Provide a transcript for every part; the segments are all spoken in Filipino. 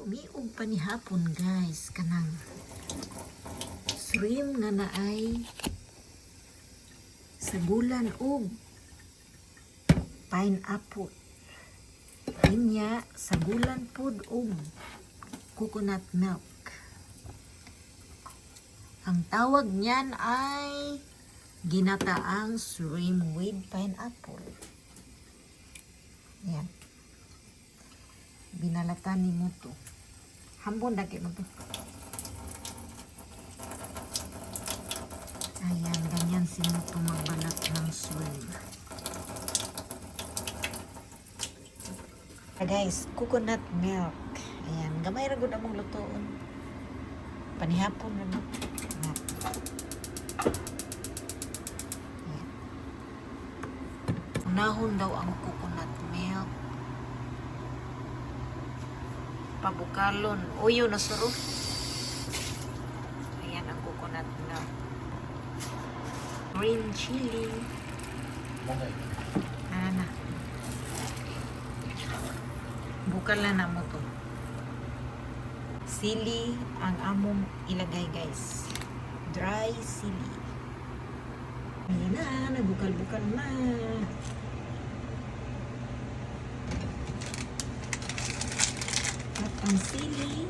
Umiog pa ni hapon guys kanang shrimp nga naay sagulan og pineapple. Penya sagulan pud og coconut milk. Ang tawag niyan ay ginataang shrimp with pineapple. Yan. Binalatan ni mo to. Hambon daki mo to. Ayan, ganyan si mo to magbalat ng shrimp. Guys, coconut milk. Ayan, gamay ra gud among lutoon. Panihapon na mo. Unahon daw ang coconut milk. Pabukalon. Uyo na suro. Ayan ang coconut milk. Green chili. Na. Bukal na mo to. Sili ang among ilagay guys. Dry sili. Ayan na. Nabukal-bukal na. At ang sili.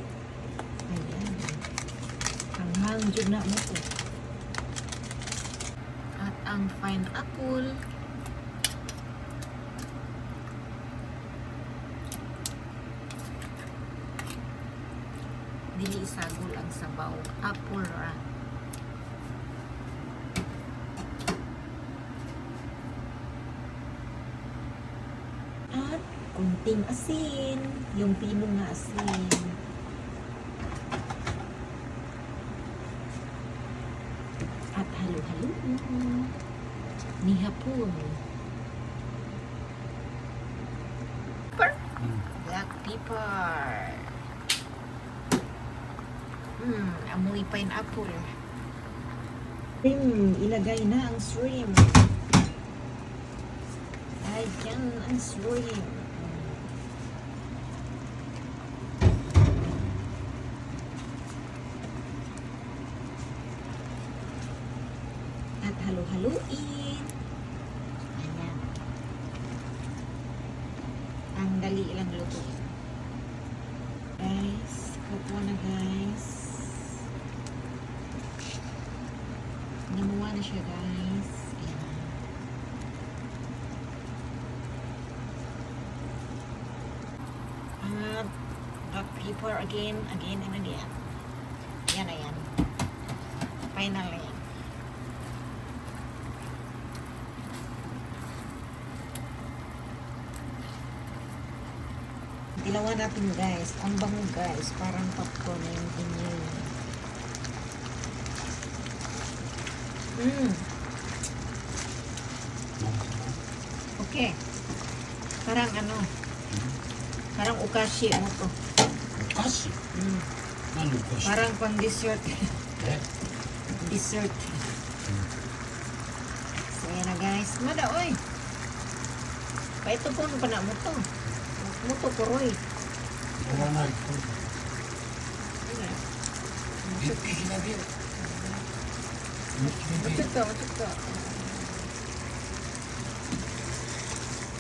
Ayan. Hanghang dyan na mo to. At ang pineapple. Dili isagol ang sabaw. Apple ra. At kunting asin. Yung pino nga asin. At halo-halo. Ni hapon. Black pepper. Amoy pineapple. Ilagay na ang shrimp. Ayan ang shrimp. At halo-haluin. Ayan. Ang dali lang lutuin. Guys, kukuha na guys. Namuha na siya guys. Ayan. At black pepper again and again. Yan na yan. Final na yan. Dilawan natin guys. Ang bango guys. Parang popcorn na yung inyo. Okay. Parang ano? Parang ukashi mo to. Ukashi? Ano ukashi? Parang pang dessert. Dessert. So yan na guys. Mada oy. Ito po pa na mo to. Mo to kuroy. Wala na ito. Bipiki na din. Macet ka.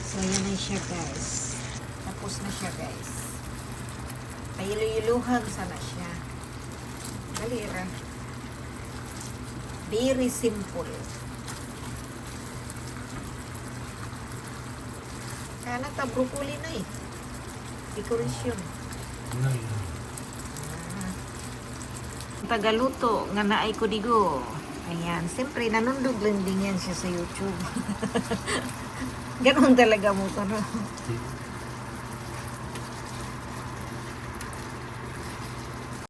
So, yan na siya guys. Tapos na siya guys. Pailu-iluhan sana siya. Kalira. Very simple. Kaya nata broccoli na eh. Decoration. Tagaluto nga naay ko digo. Ayan, siyempre nanundog lang din yan siya sa YouTube. Ganon talaga mo to, no?